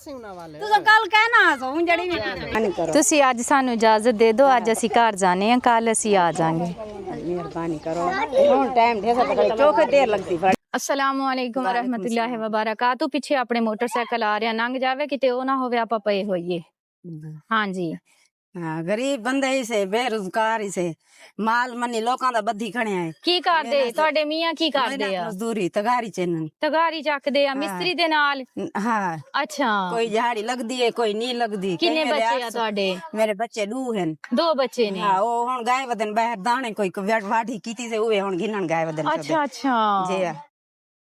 ਤੁਸੀਂ ਕੱਲ ਕਹਿਣਾ ਸੋ ਜੜੀ ਵੀ ਤੁਸੀਂ ਅੱਜ ਸਾਨੂੰ ਇਜਾਜ਼ਤ ਦੇ ਦਿਓ, ਅੱਜ ਅਸੀਂ ਘਰ ਜਾਣੇ ਆ, ਕੱਲ ਅਸੀਂ ਆ ਜਾਾਂਗੇ। ਮਿਹਰਬਾਨੀ ਕਰੋ ਹੁਣ ਟਾਈਮ ਦੇ ਸਕਦਾ ਚੋਖ ਦੇਰ ਲੱਗਦੀ ਫੜ अस्सलामु अलैकुम रहमतुल्लाहि व बरकातहू। पीछे अपने मोटरसाइकिल आ रहा लंघ जावे किते ओ ना होवे आपा पए होइए। हाँ जी हाँ गरीब बंदे ही से बेरोजगार ही से माल मनी लोकां दा बद्धी खड़े आए की करदे तुहाडे मियां की करदे आ? मजदूरी तगारी चेनन तगारी चकदे आ मिस्त्री दे नाल। हाँ अच्छा कोई दिहाड़ी लगदी है कोई नहीं लगदी। किन्ने बच्चे आ तुहाडे? मेरे बच्चे दो हैं। दो बच्चे ने। हाँ ओ हुन गाय वदन बाहर दाने कोई वाढ़ी कीती से उवे हुन गिनन गाय वदन। अच्छा अच्छा जी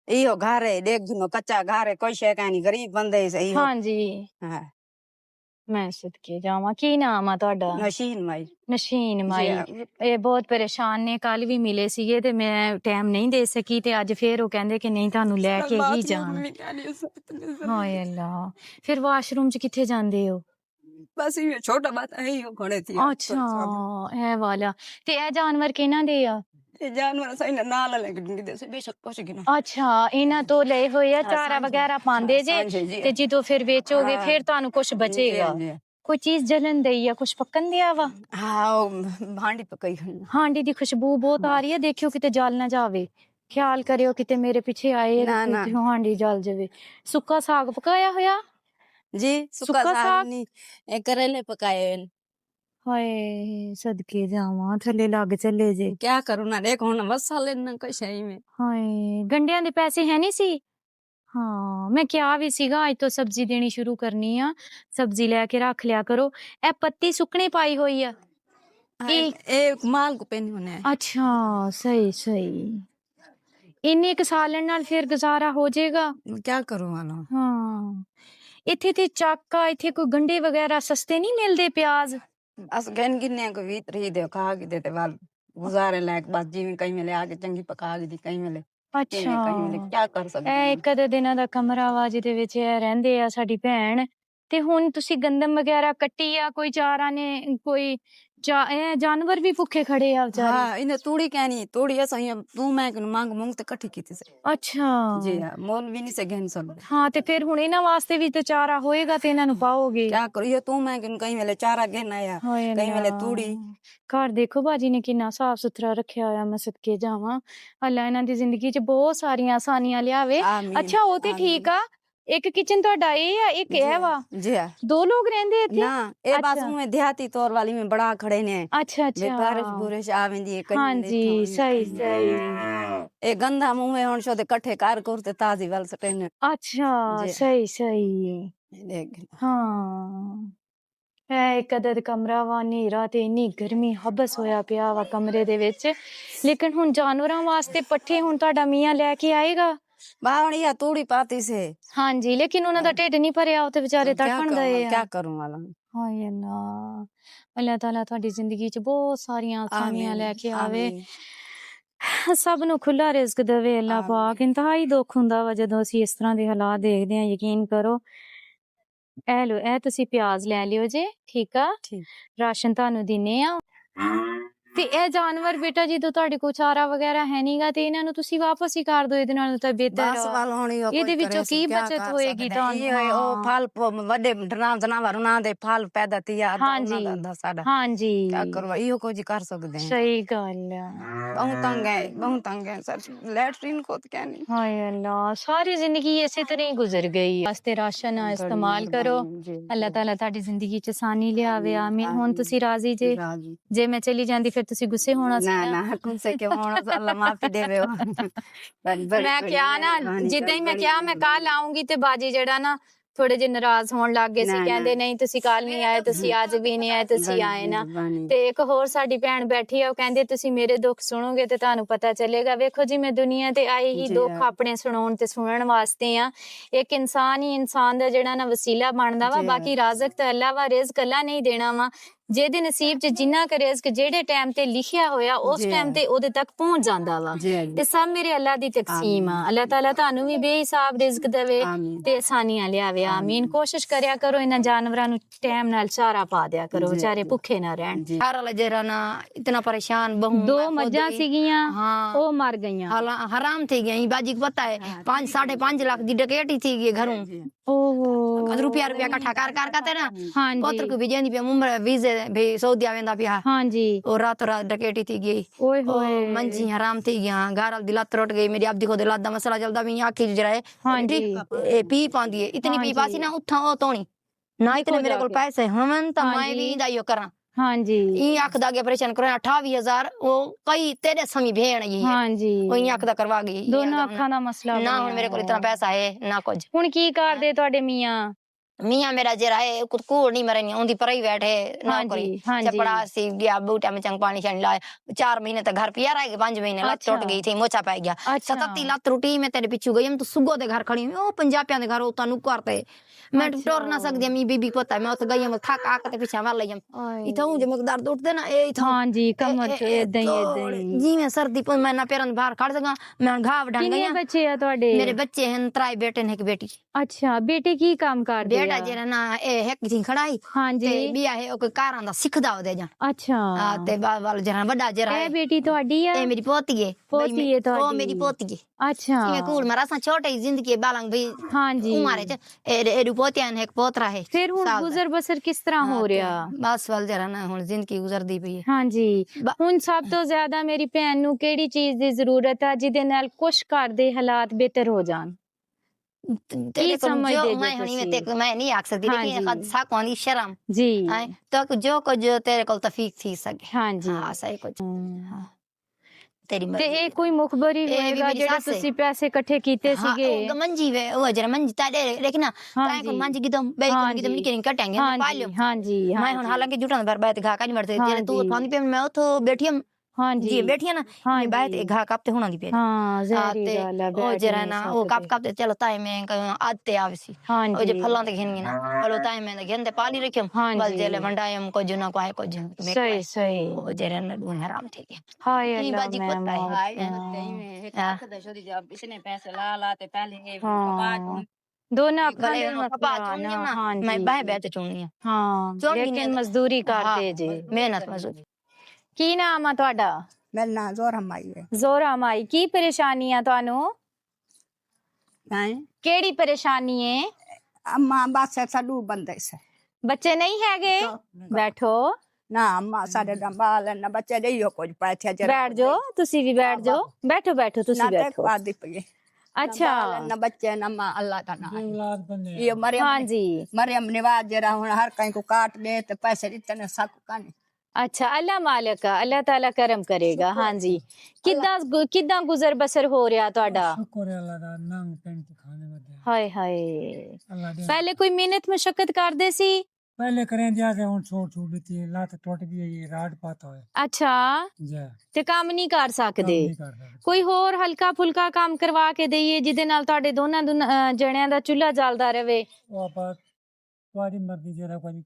इहो घर है देख जिनो कच्चा घर है कोई शे कानी गरीब बंदे से इहो। हाँ जी हाँ मैं सदके जावां। की नाम आ तुहाडा? मशीन माई नशीन माई। ਇਹ ਬਹੁਤ ਪਰੇਸ਼ਾਨ ਨੇ, ਕੱਲ ਵੀ ਮਿਲੇ ਸੀਗੇ ਤੇ ਮੈਂ ਟਾਈਮ ਨਹੀਂ ਦੇ ਸਕੀ ਤੇ ਅੱਜ ਫੇਰ ਉਹ ਕਹਿੰਦੇ ਕਿ ਨਹੀਂ ਤੁਹਾਨੂੰ ਲੈ ਕੇ ਹੀ ਜਾਣਾ। ਹਾਏ ਅੱਲਾ, ਫਿਰ ਵਾਸ਼ਰੂਮ ਚ ਕਿੱਥੇ ਜਾਂਦੇ ਹੋ? बस ये छोटा बात है ही घोड़े थी। अच्छा ਇਹ ਵਾਲਾ ਤੇ ਇਹ ਜਾਨਵਰ ਕਿਹਨਾਂ ਦੇ ਆ? ये जानवर सही ना नाल लगे दे से बेशक कुछ गिनो। ਅੱਛਾ ਇਹਨਾਂ ਤੋਂ ਲਏ ਹੋਏ ਆ, ਚਾਰਾ ਵਗੈਰਾ ਪਾਉਂਦੇ ਜੇ ਤੇ ਜਦੋਂ ਫਿਰ ਵੇਚੋਗੇ ਫਿਰ ਤੁਹਾਨੂੰ ਕੁਝ ਬਚੇਗਾ। ਕੋਈ ਚੀਜ਼ ਜਲਨ ਦਈ ਆ, ਕੁਝ ਪੱਕਣ ਦਿਆ ਵਾ? हाँ भांडी पकई ਹਾਂਡੀ ਦੀ ਖੁਸ਼ਬੂ ਬਹੁਤ ਆ ਰਹੀ ਹੈ, ਦੇਖਿਓ ਕਿਤੇ ਜਲ ਨਾ ਜਾਵੇ। ਖਿਆਲ ਕਰਿਓ ਕਿਤੇ ਮੇਰੇ ਪਿੱਛੇ ਆਏ ਹਾਂਡੀ ਜਲ ਜਾਵੇ। ਸੁੱਕਾ ਸਾਗ ਪਕਾਇਆ ਹੋਇਆ? जी सुक्का साग नहीं एक करेले पकाए। ਹਾਏ ਸਦਕੇ ਜਾਵਾਂ, ਥੱਲੇ ਲੱਗ ਚੱਲੇ ਜੇ। क्या करूं ना देख हुन वसा लेना कोई सही में। ਹਾਏ ਗੰਡਿਆਂ ਦੇ ਪੈਸੇ ਹੈ ਨਹੀਂ ਸੀ? ਹਾਂ ਮੈਂ ਕਿਹਾ ਵੀ ਸੀਗਾ ਅੱਜ ਤੋਂ ਸਬਜ਼ੀ ਦੇਣੀ ਸ਼ੁਰੂ ਕਰਨੀ ਆ, ਸਬਜ਼ੀ ਲੈ ਕੇ ਰੱਖ ਲਿਆ ਕਰੋ। ਇਹ ਪੱਤੀ ਸੁੱਕਣੇ ਪਾਈ ਹੋਈ ਆ ਕੀ? एक माल को पेन होने। ਅੱਛਾ ਸਹੀ ਸਹੀ। ਇੰਨੇ ਕੁ ਸਾਲਣ ਨਾਲ ਫਿਰ ਗੁਜ਼ਾਰਾ ਹੋ ਜਾਏਗਾ। क्या करूं वाला। ਹਾਂ ਇੱਥੇ ਤੇ ਚਾਕਾ, ਇੱਥੇ ਕੋਈ ਗੰਡੇ ਵਗੈਰਾ ਸਸਤੇ ਨਹੀਂ ਮਿਲਦੇ? ਪਿਆਜ਼ बस गन गिनने को भीतर ही दे खा के देते वाल गुजारे लायक बात जीवन कहीं मिले आगे चंगी पका के दी कहीं मिले। ਅੱਛਾ कहीं मिले क्या कर सकते ਇਹ ਇੱਕ ਅੱਧੇ ਦਿਨਾਂ ਦਾ ਕਮਰਾ ਵਾ ਜਿਹਦੇ ਵਿੱਚ ਇਹ ਰਹਿੰਦੇ ਆ ਸਾਡੀ ਭੈਣ। ਤੇ ਹੁਣ ਤੁਸੀਂ ਗੰਦਮ ਵਗੈਰਾ ਕੱਟੀ ਆ, ਕੋਈ ਚਾਰਾ ਨੇ ਕੋਈ ਇਹ ਜਾਨਵਰ ਵੀ ਭੁੱਖੇ ਖੜੇ ਆ ਵਿਚਾਰੇ। हाँ इन्हें तूड़ी क्या नहीं तूड़ी ऐसा ही तू मैं मांग मूंग ते इकट्ठी की थी से। ਅੱਛਾ जी हाँ मोल भी नहीं से गहन सब। ਹਾਂ ਤੇ ਫਿਰ ਹੁਣ ਇਹਨਾਂ ਵਾਸਤੇ ਵੀ ਤੇ ਚਾਰਾ ਹੋਏਗਾ ਤੇ ਇਹਨਾਂ ਨੂੰ ਪਾਓਗੇ। क्या करो ये तू मैं कहीं मिले चारा गहना या कहीं मिले तूड़ी। ਘਰ ਦੇਖੋ ਬਾਜੀ ਨੇ ਕਿੰਨਾ ਸਾਫ ਸੁਥਰਾ ਰੱਖਿਆ ਹੋਇਆ, ਮੈਂ ਸਦਕੇ ਜਾਵਾਂ। ਅੱਲਾ ਇਹਨਾਂ ਦੀ ਜ਼ਿੰਦਗੀ 'ਚ ਬਹੁਤ ਸਾਰੀਆਂ ਆਸਾਨੀਆਂ ਲਿਆਵੇ। ਅੱਛਾ ਉਹ ਤੇ ਠੀਕ ਆ, ਇੱਕ ਕਿਚਨ ਤੁਹਾਡਾ ਇਹ ਆ, ਇੱਕ ਇਹ ਵਾ। जी हाँ ਦੋ ਲੋग ਰਹਿੰਦੇ ਇੱਥੇ? ना ए बात में देहाती तौर वाली में बड़ा खड़े ने। अच्छा अच्छा बारिश बुरिश आवेंदी है हाँ जी सही सही। ए गंदा मुंह में होन शो ते कट्ठे कार करते ताजी वाल सटे ने। अच्छा सही सही देख हाँ। ਹੈ ਇੱਕ ਅਦਦ ਕਮਰਾ ਵਾ, ਹਨੇਰਾ ਤੇ ਇੰਨੀ ਗਰਮੀ ਹਬਸ ਹੋਇਆ ਪਿਆ ਵਾ ਕਮਰੇ ਦੇ ਵਿੱਚ। ਲੇਕਿਨ ਹੁਣ ਜਾਨਵਰਾਂ ਵਾਸਤੇ ਪੱਠੇ ਹੁਣ ਤੁਹਾਡਾ ਮੀਆਂ ਲੈ ਕੇ ਆਏਗਾ? बावड़ी या तूड़ी पाती से। ਹਾਂਜੀ ਲੇਕਿਨ ਉਹਨਾਂ ਦਾ ਢਿੱਡ ਨਹੀਂ ਭਰਿਆ, ਉਹ ਤੇ ਵਿਚਾਰੇ ਤੜਫਣ ਗਏ ਆ। क्या करूं वाला। ਹਾਏ ਅੱਲਾ, ਅੱਲਾਹ ਤਾਲਾ ਤੁਹਾਡੀ ਜ਼ਿੰਦਗੀ 'ਚ ਬਹੁਤ ਸਾਰੀਆਂ ਆਸਾਨੀਆਂ ਲੈ ਕੇ ਆਵੇ, ਸਭ ਨੂੰ ਖੁੱਲਾ ਰਿਜ਼ਕ ਦੇਵੇ ਅੱਲਾ ਪਾਕ। ਇੰਤਹਾਈ ਦੁੱਖ ਹੁੰਦਾ ਵਾ ਜਦੋਂ ਅਸੀਂ ਇਸ ਤਰ੍ਹਾਂ ਦੇ ਹਾਲਾਤ ਦੇਖਦੇ ਹਾਂ। ਯਕੀਨ ਕਰੋ। ਇਹ ਲੋ, ਇਹ ਤੁਸੀਂ ਪਿਆਜ਼ ਲੈ ਲਿਓ ਜੇ, ਠੀਕ ਆ? ਰਾਸ਼ਨ ਤੁਹਾਨੂੰ ਦਿੰਨੇ ਆ। ਤੇ ਇਹ ਜਾਨਵਰ ਬੇਟਾ ਜਦੋਂ ਤੁਹਾਡੇ ਕੋਲ ਚਾਰਾ ਵਗੈਰਾ ਹੈ ਨਹੀਂਗਾ ਤੇ ਇਹਨਾਂ ਨੂੰ ਤੁਸੀਂ ਵਾਪਸ ਹੀ ਕਰ ਦਿਓ, ਇਹਦੇ ਨਾਲ ਤਾਂ ਬਿਹਤਰ ਇਹਦੇ ਵਿੱਚੋਂ ਕੀ ਬਚਤ ਹੋਏਗੀ ਤੁਹਾਨੂੰ? ਉਹ ਫਲ ਵੱਡੇ ਜਨਾਵਰ ਉਹਨਾਂ ਦੇ ਫਲ ਪੈਦਾ ਤੀਆ ਸਾਡਾ। ਹਾਂਜੀ ਕੀ ਕਰਵਾ ਇਹੋ ਕੁਝ ਕਰ ਸਕਦੇ ਹਾਂ। ਸਹੀ ਗੱਲ ਆ। ਬਹੁਤ ਤੰਗ ਹੈ ਸਰ, ਲੈਟਰਿਨ ਖੁਦ ਕਹਿ ਨਹੀਂ। ਹਾਏ ਅੱਲਾ, ਸਾਰੀ ਜ਼ਿੰਦਗੀ ਇਸੇ ਤਰ੍ਹਾਂ ਹੀ ਗੁਜ਼ਰ ਗਈ। ਵਾਸਤੇ ਰਾਸ਼ਨ ਇਸਤੇਮਾਲ ਕਰੋ, ਅੱਲਾਹ ਤਾਲਾ ਤੁਹਾਡੀ ਜ਼ਿੰਦਗੀ 'ਚ ਆਸਾਨੀ ਲਿਆਵੇ। ਆਮੀਨ। ਹੁਣ ਤੁਸੀਂ ਰਾਜ਼ੀ ਜੇ ਮੈਂ ਚਲੀ ਜਾਂਦੀ ਫਿਰ ਤੁਸੀਂ ਗੁੱਸੇ ਹੋਣਾ ਸੀ? ਨਾ ਗੁੱਸੇ ਕਿਉਂ ਹੋਣਾ, ਅੱਲਾ ਮਾਫੀ ਦੇਵੇ। ਮੈਂ ਕਿਹਾ ਨਾ, ਜਿੱਦਾਂ ਹੀ ਮੈਂ ਕਿਹਾ ਮੈਂ ਕੱਲ ਆਉਂਗੀ ਤੇ ਬਾਜੀ ਜਿਹੜਾ ਨਾ ਥੋੜੇ ਜਿਹੇ ਨਾਰਾਜ਼ ਹੋਣ ਲੱਗ ਗਏ ਸੀ, ਕਹਿੰਦੇ ਨਹੀਂ ਤੁਸੀਂ ਕੱਲ ਨਹੀਂ ਆਏ, ਤੁਸੀਂ ਅੱਜ ਵੀ ਨਹੀਂ ਆਏ, ਤੁਸੀਂ ਆਏ ਨਾ। ਤੇ ਇੱਕ ਹੋਰ ਸਾਡੀ ਭੈਣ ਬੈਠੀ ਆ, ਉਹ ਕਹਿੰਦੇ ਤੁਸੀਂ ਮੇਰੇ ਦੁੱਖ ਸੁਣੋਗੇ ਤੇ ਤੁਹਾਨੂੰ ਪਤਾ ਚੱਲੇਗਾ। ਵੇਖੋ ਜੀ ਮੈਂ ਦੁਨੀਆ ਤੇ ਆਈ ਹੀ ਦੁੱਖ ਆਪਣੇ ਸੁਣਾਉਣ ਤੇ ਸੁਣਨ ਵਾਸਤੇ ਆ। ਇੱਕ ਇਨਸਾਨ ਹੀ ਇਨਸਾਨ ਦਾ ਜਿਹੜਾ ਨਾ ਵਸੀਲਾ ਬਣਦਾ ਵਾ, ਬਾਕੀ ਰਾਜ਼ਕ ਤਾਂ ਅੱਲਾ ਵਾ, ਰਿਜ਼ਕ ਅੱਲਾ ਨਹੀਂ ਦੇਣਾ ਵਾ। ਜਿਹਦੇ ਨਸੀਬ 'ਚ ਜਿੰਨਾ ਕੁ ਰਿਜ਼ਕ ਜਿਹੜੇ ਟਾਈਮ ਤੇ ਲਿਖਿਆ ਹੋਇਆ ਉਸ ਜੀ। ਟਾਈਮ ਤੇ ਉਹਦੇ ਤੱਕ ਪਹੁੰਚ ਜਾਂਦਾ ਵਾ ਜੀ ਤੇ ਸਭ ਮੇਰੇ ਅੱਲਾ ਦੀ ਤਕਸੀਮ ਆ। ਅੱਲਾਹ ਤਾਲਾ ਤੁਹਾਨੂੰ ਵੀ ਬੇਹਿਸਾਬ ਰਿਜ਼ਕ ਦੇਵੇ ਆਮੀਨ ਤੇ ਆਸਾਨੀਆਂ ਲਿਆਵੇ ਆਮੀਨ। ਕੋਸ਼ਿਸ਼ ਕਰਿਆ ਕਰੋ ਇਹਨਾਂ ਜਾਨਵਰਾਂ ਨੂੰ ਟਾਈਮ ਨਾਲ ਚਾਰਾ ਪਾ ਦਿਆ ਕਰੋ, ਜੀ, ਵਿਚਾਰੇ ਜੀ। ਭੁੱਖੇ ਨਾ ਰਹਿਣ। जी घर वाला जरा ना इतना परेशान बहू ਦੋ मैं खुद ਮੱਝਾਂ ही- ਸੀਗੀਆਂ हाँ ਉਹ ਮਰ ਗਈਆਂ। हराम थी गई बाजी को पता है 5-5.5 लाख की डकैती थी गई घरों ਓਹੋ रुपया इकट्ठा कर करते ना ਹਾਂਜੀ पुत्र को भेजे नहीं पे मुंबई वीजे भी सऊदी आवेंदा पिया ਹਾਂਜੀ और रातों रात डकैती थी गई ਓਏ ओ ਹੋਏ मंजी हराम थी गया घर वाली लत टुट गई मेरी आपदी को दिलात दा मसला चलदा भी आखी जरा ਹਾਂਜੀ पी पांदी है इतनी हाँ पी जी। पासी ना उठा ओ तोनी ना इतने देखो मेरे को जाके। पैसे हमन तो हाँ मैं जी। भी जाइयो करा ਹਾਂਜੀ ई आख दा के ऑपरेशन करो 28,000 वो कई तेरे समी भेण ये ਹਾਂਜੀ ਉਹ ਹੀ ਅੱਖ ਦਾ ਕਰਵਾ ਗਈ ਦੋਨਾਂ ਅੱਖਾਂ ਦਾ ਮਸਲਾ ਨਾ ਹੁਣ ਬਣਿਆ ਮੇਰੇ ਕੋਲ ਹੋਇਆ। ਇਤਨਾ ਪੈਸਾ ਹੈ ਨਾ ਕੁਝ ਹੁਣ ਕੀ ਕਰਦੇ ਤੁਹਾਡੇ ਮੀਆਂ? ਮੀਆਂ ਮੇਰਾ ਜਿਹੜਾ ਹੈ ਕੁੜ ਨਹੀਂ ਮਰੇ ਨਹੀਂ ਉਹਦੀ ਪ੍ਰਾਈਵੇਟ ਹੈ ਨੌਕਰੀ ਹਾਂਜੀ ਹਾਂਜੀ ਚਪੜਾ ਸੀ ਗਿਆ ਬੂਟਾ में चंग पानी छानी लाए 4 महीने तक घर पिया रह गए 5 महीने लत अच्छा। टूट गई थी मोचा पै गया अच्छा 77 लत टूटी मैं तेरे पिछू गई हम तो सुगो दे घर खड़ी ओ पंजाबियां दे घर तानू करते मैं अच्छा। टोर ना सकदी मी बीबी पता मैं उत गई हम थक आक ते पीछे वाल लई इथों जो मकदार उठदे ना ए इथों ਹਾਂਜੀ ਕਮਰ ਚ ਏਦਾਂ ਹੀ जिवें सर्दी पर मैं ना पैरन बाहर खड़ सका मैं घाव डन ਕਿੰਨੇ गई ਬੱਚੇ ਆ ਤੁਹਾਡੇ? मेरे बच्चे हैं 3 बेटे ने एक बेटी ਅੱਛਾ ਬੇਟੇ ਕੀ ਕੰਮ ਕਰਦੇ बेटा ਆ? जेरा ना ए हेक थी खड़ाई ਹਾਂਜੀ ਤੇ ਬਿਆ ਹੈ ਉਹ ਕੋਈ ਕਾਰਾਂ ਦਾ ਸਿੱਖਦਾ ਉਹਦੇ ਜਾਂ ਅੱਛਾ ਆ ਤੇ ਵਾਲ ਜਰਾ ਵੱਡਾ ਜਰਾ ਇਹ ਬੇਟੀ ਤੁਹਾਡੀ ਆ? ਇਹ ਮੇਰੀ ਪੋਤੀ ਹੈ ਪੋਤੀ ਹੈ ਉਹ ਤੁਹਾਡੀ? ਮੇਰੀ ਪੋਤੀ ਹੈ ਅੱਛਾ ਜਿਵੇਂ ਕੋਲ ਮਰਾ ਸਾਂ ਛੋਟੀ ਜ਼ਿੰਦਗੀ ਬਾਲੰਗ ਵੀ ਹਾਂਜੀ ਉਮਾਰੇ ਚ ਇਹ ਪੋਤੀਆਂ ਨੇ ਇੱਕ ਪੋਤਰਾ ਹੈ ਫਿਰ ਹੁਣ ਸਾਲ ਦਾ। ਗੁਜ਼ਰ ਬਸਰ ਕਿਸ ਤਰ੍ਹਾਂ ਹੋ ਰਿਹਾ? ਬਸ ਵੱਲ ਜਰਾ ਨਾ ਹੁਣ ਜ਼ਿੰਦਗੀ ਗੁਜ਼ਰਦੀ ਪਈ ਹੈ ਹਾਂਜੀ ਬ- ਹੁਣ ਸਭ ਤੋਂ ਜ਼ਿਆਦਾ ਮੇਰੀ ਭੈਣ ਨੂੰ ਕਿਹੜੀ ਚੀਜ਼ ਦੀ ਜ਼ਰੂਰਤ ਹੈ ਜਿਹਦੇ ਨਾਲ ਕੁਛ ਘਰ ਦੇ ਹਾਲਾਤ ਬਿਹਤਰ ਹੋ ਜਾਣ? ਤੇਰੇ ਕੋਲ ਸਮਝਦੇ ਜੋ ਜੇ ਮੈਂ ਹੁਣੀ ਮੈਂ ਤੁਸੀਂ? ਤੇ ਮੈਂ ਨਹੀਂ ਆਖ ਸਕਦੀ ਲੇਕਿਨ ਹਾਂਜੀ। ਕਦ ਸਾਕੋਂ ਦੀ ਸ਼ਰਮ ਜੀ ਹੈ ਤਾਂ ਜੋ ਕੁਝ ਤੇਰੇ ਕੋਲ ਤਫੀਕ ਥੀ ਸਕੇ ਹਾਂਜੀ ਹਾਂ ਸਹੀ ਕੁਝ ਤੇਰੀ ਤੇ ਮਰਜ਼ੀ ਇਹ ਕੋਈ ਮੁਖਬਰੀ ਇਹ ਵੀ ਹੋਏਗਾ ਮੇਰੀ ਜਿਹੜੇ ਸੱਸ ਹੈ। ਤੁਸੀਂ ਪੈਸੇ ਇਕੱਠੇ ਕੀਤੇ ਸੀਗੇ? ਉਹ ਮੰਜੀ ਵੇ ਉਹ ਜਰਾ ਮੰਜੀ ਤਾਂ ਦੇ ਲੇਕਿਨ ਤਾਂ ਹਾਂਜੀ ਕੋਲ ਮੰਜੀ ਕਿਦਮ ਬਈ ਕੋਲ ਕਿਦਮ ਨਿਕਲ ਕਟਾਂਗੇ ਨਾ ਪਾ ਲਿਓ ਹਾਂਜੀ ਮੈਂ ਹੁਣ ਹਾਲਾਂਕਿ ਜੁਟਾਂ ਬਰਬਾਦ ਘਾ ਕਾ ਨਹੀਂ ਮਰਦੇ ਜਿਹੜੇ ਤੂੰ ਹਾਂਜੀ। ਫਾਂਦੀ ਪੇ ਮੈਂ ਉਥੋਂ ਬੈਠੀ ਹਾਂ ਹਾਂਜੀ ਜੀ ਬੈਠੀ ਹਾਂ ਨਾ ਮੈਂ ਬਾਹਰ ਘਾ ਕੱਪ ਤੇ ਹੋਣਾ ਦੀ ਪਈ ਹਾਂ ਜ਼ਹਿਰੀ ਤੇ ਗੱਲ ਹੈ ਉਹ ਜਰਾ ਨਾ ਉਹ ਕੱਪ ਕੱਪ ਤੇ ਚਲੋ ਤਾਏ ਮੈਂ ਆਤੇ ਆਵਸੀ ਉਹ ਜੇ ਫਲਾਂ ਤੇ ਘਿੰਨੀ ਨਾ ਬੋਲੋ ਤਾਏ ਮੈਂ ਘਿੰਦੇ ਪਾਲੀ ਰੱਖਿਓ ਬਲ ਜੇਲੇ ਵੰਡਾਇਮ ਕੁਝ ਨਾ ਕੋਈ ਕੁਝ ਸਹੀ ਸਹੀ ਉਹ ਜਰਾ ਨਾ ਦੂਨ ਹਰਾਮ ਥੇ ਗਿਆ ਹਾਏ ਇਹ ਅੱਲਾ ਬਾਜੀ ਮੈਂ ਪਤਾ ਹੈ हाय एक लाख दशो दी जब इसने पैसे ला ते पहले ये ਹਾਂ ਦੋਨਾਂ ਅੱਖਾਂ ਗਲੇ ਦੇ ਨੂੰ ਕਪਾ ਮਸਲਾ ਚੁਣਨੀ ਨਾ ਨਾ ਹਾਂਜੀ ਮੈਂ ਬਾਹ ਬੈਠ ਚੁਣਨੀ ਹਾਂ ਚੁਣ ਲੇਕਿਨ ਮਹੀਨੇ ਮਜ਼ਦੂਰੀ ਕਰਦੇ ਜੇ ਮਿਹਨਤ ਮਜ਼ਦੂਰੀ ਕੀ ਨਾਮ ਆ ਤੁਹਾਡਾ? मेरा नाम जोर हमारी है ਜ਼ੋਰਾ ਮਾਈ ਕੀ ਪਰੇਸ਼ਾਨੀ ਆ ਤੁਹਾਨੂੰ? हैं ਕਿਹੜੀ ਪਰੇਸ਼ਾਨੀ ਏ? अम्मा बस साडू बंदे से ਬੱਚੇ ਨਹੀਂ ਹੈਗੇ? ਬੈਠੋ ना अम्मा साडे दा बाल ना बच्चे दे यो कुछ पैसे जरा ਬੈਠ ਜਾਓ ਤੁਸੀਂ ਵੀ ਬੈਠ ਜਾਓ ਬੈਠੋ ਬੈਠੋ ਤੁਸੀਂ ना ते ਬੈਠੋ वादी पे ਅੱਛਾ ना बच्चे ना मां अल्लाह दा नाम ये मरियम ਹਾਂਜੀ मरियम नवाज जरा हुन हर कहीं को काट दे ते पैसे दिते ने सक काने ਅੱਛਾ ਅੱਲਾ ਮਾਲਕ ਆ ਅੱਲਾ ਤਾਲਾ ਕਰਮ ਕਰੇਗਾ ਹਾਂਜੀ ਕਿੱਦਾਂ ਗੁਜ਼ਰ ਬਸਰ ਹੋ ਰਿਹਾ ਤੁਹਾਡਾ? शुक्र है अल्लाह दा नाम पेंट खाने में दे ਹਾਏ ਹਾਏ अल्लाह दे ਪਹਿਲੇ ਕੋਈ ਮਿਹਨਤ ਮੁਸ਼ਕਲ ਕਰਦੇ ਸੀ? पहले करें दिया से हुन छोड़ देती है लात टूट गई है ये राड पाता है ਅੱਛਾ जा ਤੇ ਕੰਮ ਨਹੀਂ ਕਰ काम ਸਕਦੇ? नहीं कर सकते ਕੋਈ ਹੋਰ ਹਲਕਾ ਫੁਲਕਾ ਕੰਮ ਕਰਵਾ ਕੇ ਦਈਏ ਜਿਹਦੇ ਨਾਲ ਤੁਹਾਡੇ ਦੋਨਾਂ ਜਣਿਆਂ ਦਾ ਚੁੱਲ੍ਹਾ ਜਲਦਾ ਰਵੇ? वो आप तुम्हारी मर्जी जरा कोई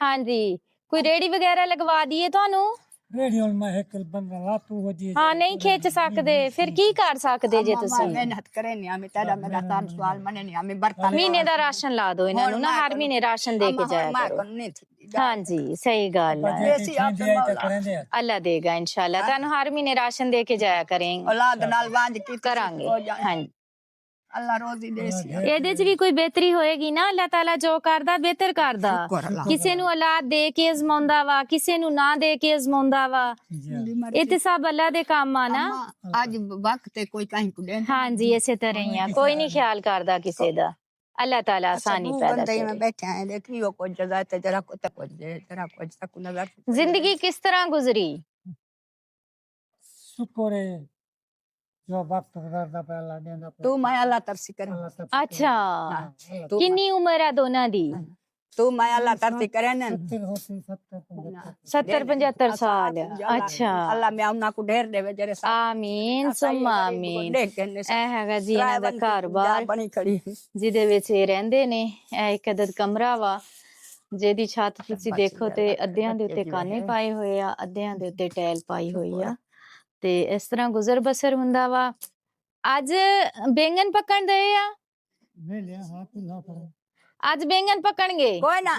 ਹਾਂਜੀ ਕੋਈ ਰੇੜੀ ਵਗੈਰਾ ਲਗਵਾ ਦਈਏ ਤੁਹਾਨੂੰ? रेडियो में एक बंदा लातू हो जी ਹਾਂ ਨਹੀਂ ਖਿੱਚ ਸਕਦੇ ਫਿਰ ਕੀ ਕਰ ਸਕਦੇ ਜੇ ਤੁਸੀਂ? मेहनत करे नहीं हमें तेरा मेरा तार सवाल मने नहीं हमें बर्तन ਮਹੀਨੇ ਦਾ ਰਾਸ਼ਨ ਲਾ ਦਿਓ ਇਹਨਾਂ ਨੂੰ ਨਾ ਹਰ ਮਹੀਨੇ ਰਾਸ਼ਨ ਦੇ ਕੇ ਜਾਇਆ मां ਕਰੋ। को नहीं थी ਹਾਂਜੀ ਸਹੀ ਗੱਲ ਹੈ ऐसी आप करें दे ਅੱਲਾ ਦੇਗਾ ਇਨਸ਼ਾਅੱਲਾ ਤੁਹਾਨੂੰ ਹਰ ਮਹੀਨੇ ਰਾਸ਼ਨ ਦੇ ਕੇ ਜਾਇਆ ਕਰਾਂਗੇ औलाद नाल वांज की ਕਰਾਂਗੇ ਹਾਂਜੀ अल्लाह रोजी दे सी ਇਹਦੇ 'ਚ ਵੀ ਕੋਈ ਬਿਹਤਰੀ ਹੋਏਗੀ ਨਾ ਅੱਲਾ ਤਾਲਾ ਜੋ ਕਰਦਾ ਬਿਹਤਰ ਕਰਦਾ शुक्र अल्लाह ਕਿਸੇ ਨੂੰ ਔਲਾਦ ਦੇ ਕੇ ਅਜ਼ਮਾਉਂਦਾ ਵਾ ਕਿਸੇ ਨੂੰ ਨਾ ਦੇ ਕੇ ਅਜ਼ਮਾਉਂਦਾ ਵਾ ਇਹ ਤੇ ਸਭ ਅੱਲਾ ਦੇ ਕੰਮ ਆ ਨਾ आज वक्त है कोई कहीं को दे ਹਾਂਜੀ ਇਸੇ ਤਰ੍ਹਾਂ ਹੀ ਆ ਕੋਈ ਨਹੀਂ ਖਿਆਲ ਕਰਦਾ ਕਿਸੇ ਦਾ ਅੱਲਾ ਤਾਲਾ ਆਸਾਨੀ ਪੈਦਾ बंदे में ਕਰੇ बैठे हैं देखियो कुछ जगह ते जरा कुछ दे जरा कुछ तक नजर ਜ਼ਿੰਦਗੀ ਕਿਸ ਤਰ੍ਹਾਂ ਗੁਜ਼ਰੀ? शुक्र है जो वक्त गुजरदा पे अल्लाह देंदा पे तू मैं अल्लाह तरसी करे अल्लाह सब ਅੱਛਾ तू ਕਿੰਨੀ ਉਮਰ ਆ ਦੋਨਾਂ ਦੀ? तू मैं अल्लाह तरसी करे ने 70 होती 70 70-75 ਸਾਲ ਅੱਛਾ अल्लाह मैं उन्ना को ढेर देवे जरे ਆਮੀਨ ਸੁਮਾ ਆਮੀਨ देख के ने ਇਹ ਹੈਗਾ ਜੀ ਇਹਨਾਂ ਦਾ ਘਰ ਬਾਰ बनी खड़ी ਜਿਹਦੇ ਵਿੱਚ ਇਹ ਰਹਿੰਦੇ ਨੇ ਇਹ ਇੱਕ ਅਦਦ ਕਮਰਾ ਵਾ ਜਿਹਦੀ ਛੱਤ ਤੁਸੀਂ ਬੱਚੇ ਦੇਖੋ ਤੇ ਜ਼ਿਆਦਾ ਅੱਧਿਆਂ ਦੇ ਬੱਚੇ ਉੱਤੇ ਜਿਵੇਂ ਕਾਨੇ ਹੈ। ਪਾਏ ਹੋਏ ਆ, ਅੱਧਿਆਂ ਦੇ ਉੱਤੇ ਟੈਲ ਪਾਈ ਹੋਈ ਆ, ਤੇ ਇਸ ਤਰ੍ਹਾਂ ਗੁਜ਼ਰ ਬਸਰ ਹੁੰਦਾ ਵਾ। ਅੱਜ ਬੈਂਗਣ ਪੱਕਣ ਦਏ ਆ, मैं लिया हाथ ना पर ਅੱਜ ਬੈਂਗਣ ਪੱਕਣਗੇ। कोई ना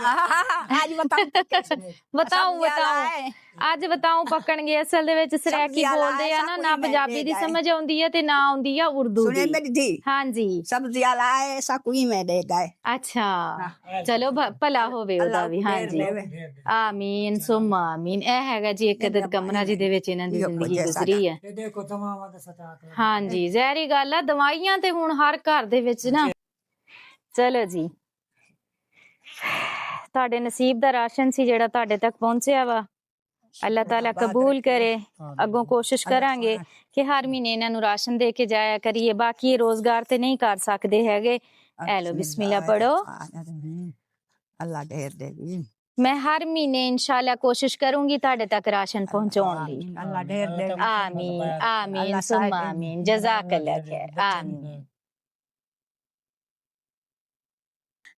आज बताओ तो कैसे ਬਤਾਓ सब्जी वाला ਬਤਾਓ है। ਅੱਜ ਬਤਾਓ ਪੱਕਣਗੇ। ਅਸਲ ਦੇ ਵਿੱਚ ਸਰੈਕੀ ਸਬਜ਼ੀ ਵਾਲਾ ਬੋਲਦੇ ਆ ਐਸਾ ਨਾ, ਕੋਈ ਨਾ ਮੈਂ ਪੰਜਾਬੀ ਦੇ ਦੀ ਜਾਏ। ਸਮਝ ਆਉਂਦੀ ਆ ਤੇ ਨਾ ਆਉਂਦੀ ਆ ਉਰਦੂ सुने ਦੀ। मेरी धी ਹਾਂਜੀ सब्जी वाला है ऐसा कोई में दे गए ਅੱਛਾ, ਚਲੋ ਭਲਾ ਹੋਵੇ ਉਹਦਾ ਵੀ। ਹਾਂਜੀ ਆਮੀਨ ਸੁਮਾ ਆਮੀਨ। ਇਹ ਹੈਗਾ ਜੀ ਇੱਕ ਅਦਦ ਕਮਰਾ ਜਿਹਦੇ ਵਿੱਚ ਇਹਨਾਂ ਦੀ ਇਹੋ ਜ਼ਿੰਦਗੀ ਜਿਹਾ ਗੁਜ਼ਰੀ ਹੈ। ये देखो तमाम आदत सता के ਹਾਂਜੀ ਜ਼ਹਿਰੀ ਗੱਲ ਆ, ਦਵਾਈਆਂ ਤੇ ਹੁਣ ਹਰ ਘਰ ਦੇ ਵਿੱਚ ਨਾ। ਚਲੋ ਜੀ, ਤੁਹਾਡੇ ਨਸੀਬ ਦਾ ਰਾਸ਼ਨ ਸੀ ਜਿਹੜਾ ਤੁਹਾਡੇ ਤੱਕ ਪਹੁੰਚਿਆ ਵਾ। ਅੱਲਾਹ ਤਾਲਾ ਕਬੂਲ ਕਰੇ। ਅੱਗੋਂ ਕੋਸ਼ਿਸ਼ ਕਰਾਂਗੇ ਕਿ ਹਰ ਮਹੀਨੇ ਇਹਨਾਂ ਨੂੰ ਰਾਸ਼ਨ ਦੇ ਕੇ ਜਾਇਆ ਕਰੀਏ। ਬਾਕੀ ਇਹ ਰੋਜ਼ਗਾਰ ਤੇ ਨਹੀਂ ਕਰ ਸਕਦੇ ਹੈਗੇ। ਐ ਲੋ ਬਿਸਮਿल्लाह ਪੜੋ। अल्लाह ढेर देगी मैं हर महीने इंशाल्लाह कोशिश करूंगी ਤੁਹਾਡੇ ਤੱਕ ਰਾਸ਼ਨ ਪਹੁੰਚਾਉਣ ਦੀ। अल्लाह ढेर देगी आमीन आमीन अल्लाह सुम्मा साहिब आमीन जज़ाकल्लाह खैर आमीन।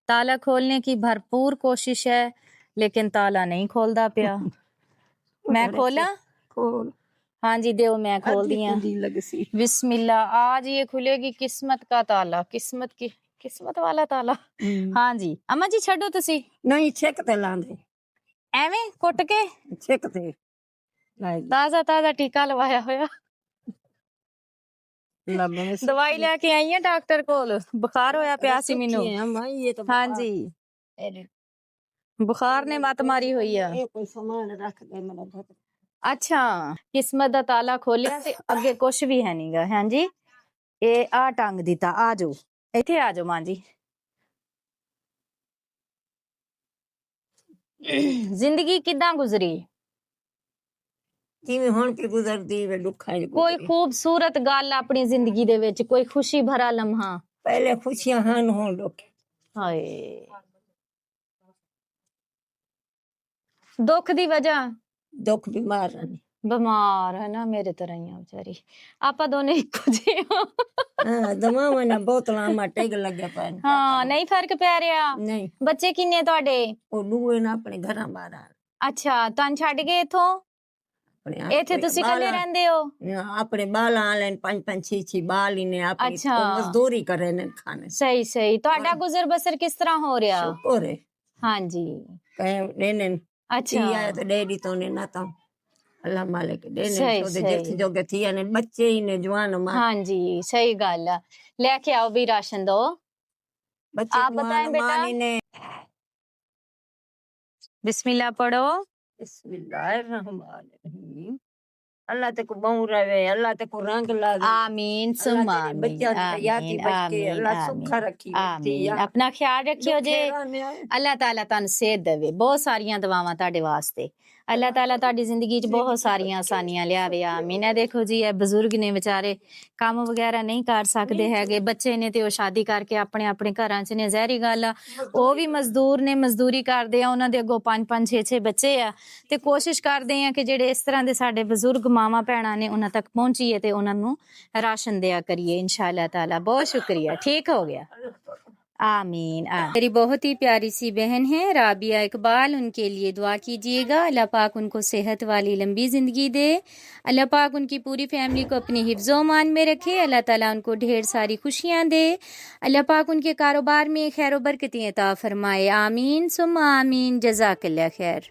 ताला खोलने की भरपूर कोशिश है लेकिन ताला नहीं खोलदा पिया। मैं खोला? खोल हाँ जी देओ, मैं खोल दी हूं। दी लग सी बिस्मिल्लाह। आज ये खुलेगी किस्मत का ताला, किस्मत वाला ताला। हाँ जी अम्मा जी छड्डो तुसी नहीं छेकते लांदे ਐਵੇਂ ਕੁੱਟ ਕੇ छेकते नहीं ਤਾਜ਼ਾ ਤਾਜ਼ਾ ਟੀਕਾ ਲਵਾਇਆ ਹੋਇਆ। लबे में ਦਵਾਈ ਲੈ ਕੇ ਆਈ ਆ ਡਾਕਟਰ ਕੋਲ, ਬੁਖਾਰ ਹੋਇਆ ਪਿਆ ਸੀ ਮੈਨੂੰ। ये तो ਹਾਂਜੀ ਬੁਖਾਰ ਨੇ ਮੱਤ ਮਾਰੀ ਹੋਈ ਆ। ये कोई सामान रख दे मेरा बहुत ਅੱਛਾ ਕਿਸਮਤ ਦਾ ਤਾਲਾ ਖੋਲਿਆ ਤੇ ਅੱਗੇ ਕੁਛ ਵੀ ਹੈ ਨਹੀਂਗਾ। ਹਾਂਜੀ ਇਹ ਆ ਟੰਗ ਦਿੱਤਾ। ਆ ਜਾਓ ਇੱਥੇ ਆ ਜਾਓ ਮਾਂ ਜੀ। ਜ਼ਿੰਦਗੀ ਕਿੱਦਾਂ ਗੁਜ਼ਰੀ? ਜਿਵੇਂ ਹੁਣ ਕੀ ਗੁਜ਼ਰਦੀ ਵੇ ਦੁੱਖਾਂ ਚ ਕੋਈ ਖੂਬਸੂਰਤ ਗੱਲ ਆਪਣੀ ਜ਼ਿੰਦਗੀ ਦੇ ਵਿੱਚ, ਕੋਈ ਖੁਸ਼ੀ ਭਰਾ ਲਮਹਾ? ਪਹਿਲੇ ਖੁਸ਼ੀਆਂ ਹਨ ਹੁਣ ਦੁੱਖ ਹਾਏ ਦੁੱਖ ਦੀ ਵਜ੍ਹਾ ਦੁੱਖ ਬਿਮਾਰ ਹਨ ਬਿਮਾਰ ਹੈ ਨਾ, ਮੇਰੇ ਤਰ੍ਹਾਂ ਹੀ ਆ ਵਿਚਾਰੀ। ਆਪਾਂ ਦੋਨੇ ਇੱਕੋ ਜਿਹੇ ਹਾਂ। ਹਾਂ ਦਵਾਵਾਂ ਨਾਲ ਬੋਤਲਾਂ ਮਾ ਟਿਕ ਲੱਗਿਆ ਪੈਣ ਹਾਂ ਨਹੀਂ ਫਰਕ ਪੈ ਰਿਹਾ। ਨਹੀਂ ਬੱਚੇ ਕਿੰਨੇ ਤੁਹਾਡੇ? ਉਹ ਦੂਏ ਨਾ ਆਪਣੇ ਘਰਾਂ ਬਾਹਰ ਅੱਛਾ ਤਨ ਛੱਡ ਗਏ ਇਥੋਂ? ਆਪਣੇ ਇੱਥੇ ਤੁਸੀਂ ਇਕੱਲੇ ਰਹਿੰਦੇ ਹੋ? ਆਪਣੇ ਬਾਲਾਂ ਲੈਣ 5-5 6 ਬਾਲ ਹੀ ਨੇ ਆਪਣੀ ਅੱਛਾ। ਮਜ਼ਦੂਰੀ करे ਨੇ ਖਾਣੇ ਸਹੀ ਸਹੀ। ਤੁਹਾਡਾ ਗੁਜ਼ਰ ਬਸਰ ਕਿਸ ਤਰ੍ਹਾਂ ਹੋ ਰਿਹਾ? ਸ਼ੁਕਰ ਹੈ ਹਾਂਜੀ ਕਹੇ ਨੇ ਅੱਛਾ ਆਇਆ ਤੇ ਡੇਡੀ ਤੋਂ ਨੇ ਨਾ ਤਾਂ ਅੱਲਾਹ ਮਾਲਿਕ ਦੇ ਸਹੀ, ਨੇ ਉਹਦੇ ਜਿੱਥੇ ਸਹੀ। ਜੋਗੇ ਥੀਆ ਨੇ ਬੱਚੇ ਹੀ ਨੇ ਜਵਾਨ ਮਾਂ ਹਾਂਜੀ ਸਹੀ ਗੱਲ ਆ। ਲੈ ਕੇ ਆਓ ਵੀ ਰਾਸ਼ਨ ਦੋ। ਬੱਚੇ आप बताएं बेटा। मां ने बिस्मिल्लाह पढ़ो। बिस्मिल्लाहिर्रहमानिर्रहीम अल्लाह ते को बहु रवे अल्लाह ते को रंग लागे आमीन सुम्मा आमीन बच्चा याती आमीन बच के अल्लाह आमीन सुखा रखी आमीन। अपना ख्याल रखियो जे। ਅੱਲਾਹ ਤਾਲਾ ਤੁਹਾਨੂੰ ਸਿਹਤ ਦੇਵੇ। ਬਹੁਤ ਸਾਰੀਆਂ ਦੁਆਵਾਂ ਤੁਹਾਡੇ ਵਾਸਤੇ। ਅੱਲਾਹ ਤਾਲਾ ਤੁਹਾਡੀ ਜ਼ਿੰਦਗੀ 'ਚ ਬਹੁਤ ਸਾਰੀਆਂ ਆਸਾਨੀਆਂ ਲਿਆਵੇ। ਆਮੀਨ। ਇਹ ਦੇਖੋ ਜੀ ਇਹ ਬਜ਼ੁਰਗ ਨੇ ਵਿਚਾਰੇ, ਕੰਮ ਵਗੈਰਾ ਨਹੀਂ ਕਰ ਸਕਦੇ ਹੈਗੇ। ਬੱਚੇ ਨੇ ਤੇ ਉਹ ਸ਼ਾਦੀ ਕਰਕੇ ਆਪਣੇ ਆਪਣੇ ਘਰਾਂ 'ਚ ਨੇ। ਜ਼ਹਿਰੀ ਗੱਲ ਆ ਉਹ ਵੀ ਮਜ਼ਦੂਰ ਨੇ, ਮਜ਼ਦੂਰੀ ਕਰਦੇ ਆ। ਉਹਨਾਂ ਦੇ ਅੱਗੋਂ 5-5 6-6 ਬੱਚੇ ਆ ਤੇ ਕੋਸ਼ਿਸ਼ ਕਰਦੇ ਆ ਕਿ ਜਿਹੜੇ ਇਸ ਤਰ੍ਹਾਂ ਦੇ ਸਾਡੇ ਬਜ਼ੁਰਗ ਮਾਵਾਂ ਭੈਣਾਂ ਨੇ ਉਹਨਾਂ ਤੱਕ ਪਹੁੰਚੀਏ ਤੇ ਉਹਨਾਂ ਨੂੰ ਰਾਸ਼ਨ ਦਿਆ ਕਰੀਏ इंशाअल्लाह ताला। बहुत शुक्रिया। ठीक हो गया आमीन। मेरी बहुत ही प्यारी सी बहन है राबिया इकबाल, उनके लिए दुआ कीजिएगा। अल्लाह पाक उनको सेहत वाली लंबी ज़िंदगी दे। अल्लाह पाक उनकी पूरी फैमिली को अपनी हिफ्ज़ो मान में रखे। अल्लाह ताला उनको ढेर सारी खुशियाँ दे। अल्लाह पाक उनके कारोबार में खैर बरकतें अता फरमाए। आमीन सुम्मा आमीन। जज़ाकल्लाह खैर।